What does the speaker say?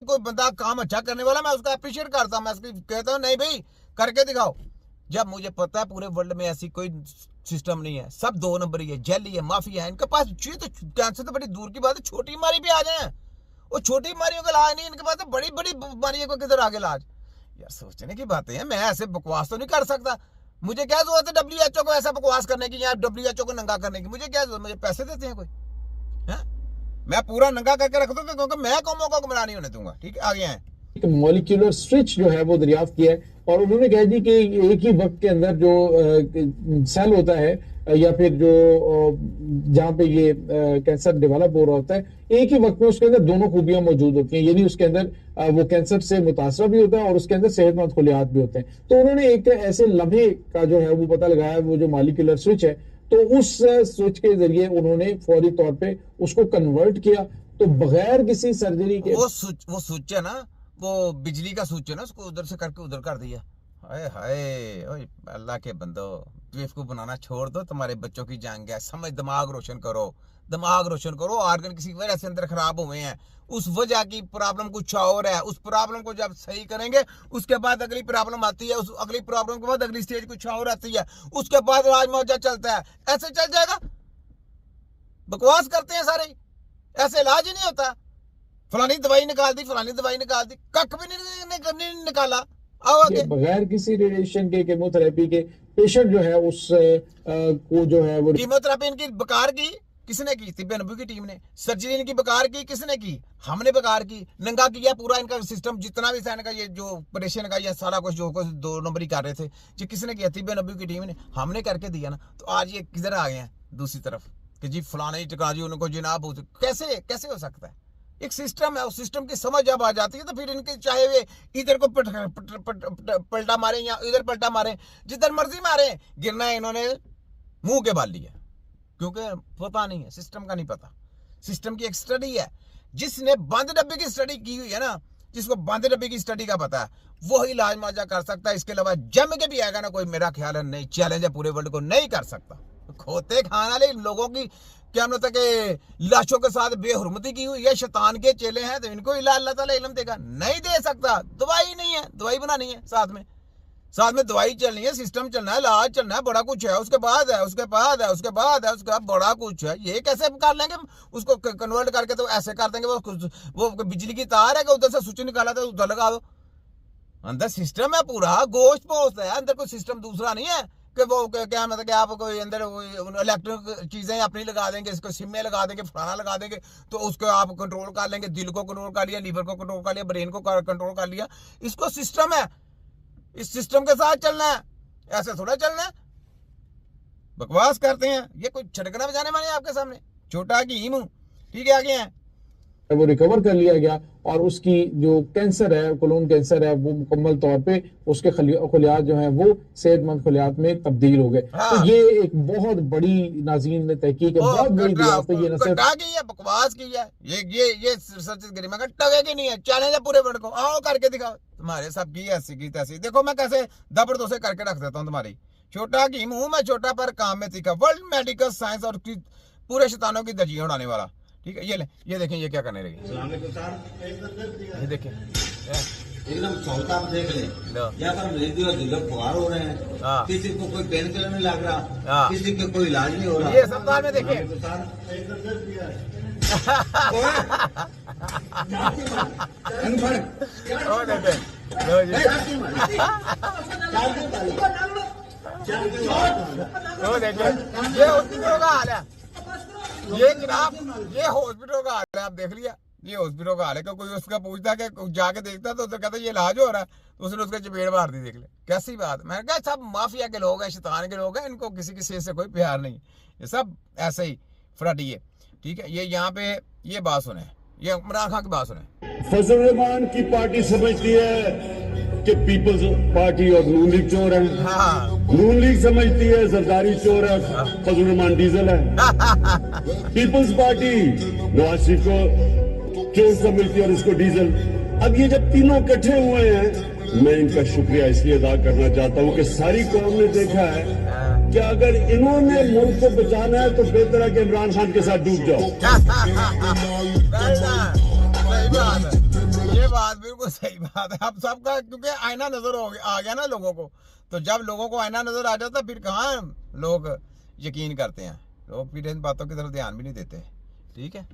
कोई बंदा काम अच्छा करने वाला मैं उसका अप्रिशिएट करता हूँ, मैं उसको कहता हूँ नहीं भाई करके दिखाओ। जब मुझे पता है पूरे वर्ल्ड में ऐसी कोई सिस्टम नहीं है, सब 2 नंबरी है, जेली है, माफिया है, इनके पास तो कैंसर तो बड़ी दूर की बात है, छोटी बीमारी भी आ जाए, वो छोटी बीमारियों का इलाज नहीं, इनके पास तो बड़ी बड़ी बीमारियों को किधर आगे इलाज। यार सोचने की बातें हैं, मैं ऐसे बकवास तो नहीं कर सकता। मुझे क्या जरूरत है WHO को ऐसा बकवास करने की या WHO को नंगा करने की, मुझे क्या जरूरत, मुझे पैसे देते हैं कोई है? मैं पूरा नंगा करके रख दूंगा क्योंकि मैं कौमों को गुमराह नहीं होने दूंगा। ठीक है, आगे आए। एक मॉलिक्यूलर स्विच जो है वो दरियाफ्त किया है और उन्होंने कह दी कि एक ही वक्त के अंदर जो सेल होता है या फिर जो जहां पे ये कैंसर डेवलप हो रहा होता है, एक ही वक्त में उसके अंदर दोनों खूबियां मौजूद होती हैं, यानी उसके अंदर वो कैंसर से मुतासर भी होता है और उसके अंदर सेहतमंद खुलियात भी होते हैं। तो उन्होंने एक ऐसे लम्हे का जो है वो पता लगाया, वो जो मॉलिक्यूलर स्विच है, तो उस स्विच के जरिए उन्होंने फौरी तौर पे उसको कन्वर्ट किया, तो बगैर किसी सर्जरी के वो स्विच है ना, वो बिजली का स्विच है ना, उसको उधर से करके उधर कर दिया। हाय हाय, अल्लाह के बंदो, बेवकूफ बनाना छोड़ दो, तुम्हारे बच्चों की जान गया, समझ, दिमाग रोशन करो, दिमाग रोशन करो। ऑर्गन किसी वजह से अंदर खराब हुए हैं, उस वजह की प्रॉब्लम कुछ और है, उस प्रॉब्लम को जब सही करेंगे उसके बाद अगली प्रॉब्लम आती है, उस अगली प्रॉब्लम के बाद अगली स्टेज कुछ और आती है, उसके बाद राजमौजा चलता है। ऐसे चल जाएगा? बकवास करते हैं सारे, ऐसे इलाज ही नहीं होता। फलानी दवाई निकाल दी, फलानी दवाई निकाल दी, कख भी नहीं निकाला। बगैर किसी रेडिएशन के, केमोथेरेपी के पेशेंट जो है उस को जो है वो कीमोथेरेपी इनकी बेकार की किसने की? तिब्बे नबी की टीम ने। सर्जरी इनकी बेकार की किसने की? हमने बेकार की। नंगा किया पूरा इनका सिस्टम, जितना भी था इनका ये जो ऑपरेशन का, ये सारा कुछ जो कुछ 2 नंबरी कर रहे थे, ये किसने किया? तिब्बे नबी की टीम ने, हमने करके दिया ना। तो आज ये किधर आ गए हैं दूसरी तरफ कि जी फलाने टिका जी उनको जनाब, कैसे कैसे हो सकता है? एक सिस्टम है, उस सिस्टम की समझ जब आ जाती है तो फिर इनके चाहे वे इधर को पलटा मारे या इधर पलटा मारे, जिधर मर्जी मारे, गिरना है इन्होंने मुंह के बाल लिया, क्योंकि पता नहीं है, सिस्टम का नहीं पता। सिस्टम की एक स्टडी है, जिसने बंद डब्बे की स्टडी की हुई है ना, जिसको बंद डब्बे की स्टडी का पता है, वही इलाज मुआवजा कर सकता है। इसके अलावा जम के भी आएगा ना कोई, मेरा ख्याल है नहीं, चैलेंज है पूरे वर्ल्ड को, नहीं कर सकता। खोते खाने वाले लोगों की क्या मतलब कि लाशों के साथ बेहुरमती की हुई है, शैतान के चेले हैं, तो इनको अल्लाह ताला इल्म देगा? नहीं दे सकता। दवाई नहीं है, दवाई बनानी है, साथ में दवाई चलनी है, सिस्टम चलना है, इलाज चलना है, बड़ा कुछ है, उसके बाद है, उसके बाद है, उसके बाद है, उसके बाद बड़ा कुछ है। ये कैसे कर लेंगे उसको कन्वर्ट करके? तो ऐसे कर देंगे, वो बिजली की तार है कि उधर से स्विच निकाला तो उधर लगा दो। अंदर सिस्टम है पूरा, गोश्त पोस्ट है अंदर, कोई सिस्टम दूसरा नहीं है कि वो क्या मतलब कि आप कोई अंदर इलेक्ट्रिक चीजें अपनी लगा देंगे, इसको सिम में लगा देंगे, फलाना लगा देंगे, तो उसको आप कंट्रोल कर लेंगे। दिल को कंट्रोल कर लिया, लीवर को कंट्रोल कर लिया, ब्रेन को कंट्रोल कर लिया। इसको सिस्टम है, इस सिस्टम के साथ चलना है, ऐसे थोड़ा चलना है। बकवास करते हैं, ये कोई छटकना बजाने वाले आपके सामने, छोटा की मुंह। ठीक है, आगे हैं। वो रिकवर कर लिया गया और उसकी जो कैंसर है, कोलोन कैंसर है, वो मुकम्मल तौर पे उसके खुलियात जो हैं वो सेहतमंद खुलियात में तब्दील हो गए। तो ये एक बहुत बड़ी नाज़रीन ने तहकीक है, बहुत बड़ी दरियाफ्त है। ये न सिर्फ बकवास की है, ये रिसर्च गरिमा का टगेगी नहीं है, चैलेंज है पूरे वर्ल्ड को, आओ करके दिखाओ। तुम्हारे सब की ऐसी की तैसी, देखो मैं कैसे दबड़ से करके रख देता हूँ तुम्हारी। छोटा की मुंह में छोटा पर काम में तीखा, वर्ल्ड मेडिकल साइंस और पूरे शैतानों की दजियां उड़ाने वाला। ठीक है, ये देखें, ये क्या करने लगे, ये देखें, एकदम चौथा देख ले, यहाँ पर रेडियो जिले फुहार हो रहे हैं, किसी को कोई पेन किलर नहीं लग रहा, किसी को कोई इलाज नहीं हो रहा। ये अस्पताल में देखें, ये हॉस्पिटलों का हाल है, ये जनाब, ये हॉस्पिटल का हाल है। आप देख लिया, ये हॉस्पिटल का हाल है। कोई उसका पूछता है कि जाके देखता तो उसे कहता ये इलाज हो रहा है, तो उसने उसके चपेट मार दी। देख ले कैसी बात। मैंने कहा सब माफिया के लोग हैं, शैतान के लोग हैं, इनको किसी की सेहत से कोई प्यार नहीं, ये सब ऐसे ही फ्रटिए। ठीक है, ये यहाँ पे ये बात सुने, ये इमरान खान की बात सुने। फजल रहमान की पार्टी समझती है कि पीपल्स पार्टी और नून लीग चोर है। हाँ। नून लीग समझती है जरदारी चोर है, फजल रहमान डीजल है। पीपल्स पार्टी नवाज शरीफ को चोर समझती है और इसको डीजल। अब ये जब तीनों इकट्ठे हुए हैं, मैं इनका शुक्रिया इसलिए अदा करना चाहता हूँ कि सारी कौम ने देखा है कि अगर इन्होंने मुल्क को बचाना है तो बेहतर है कि इमरान खान के साथ डूब जाओ। सही बात है, ये बात, बिल्कुल सही बात है। अब सबका क्योंकि आईना नजर आ गया ना लोगों को, तो जब लोगों को आईना नजर आ जाता फिर कहाँ लोग यकीन करते हैं, लोग फिर इन बातों की तरफ ध्यान भी नहीं देते। ठीक है।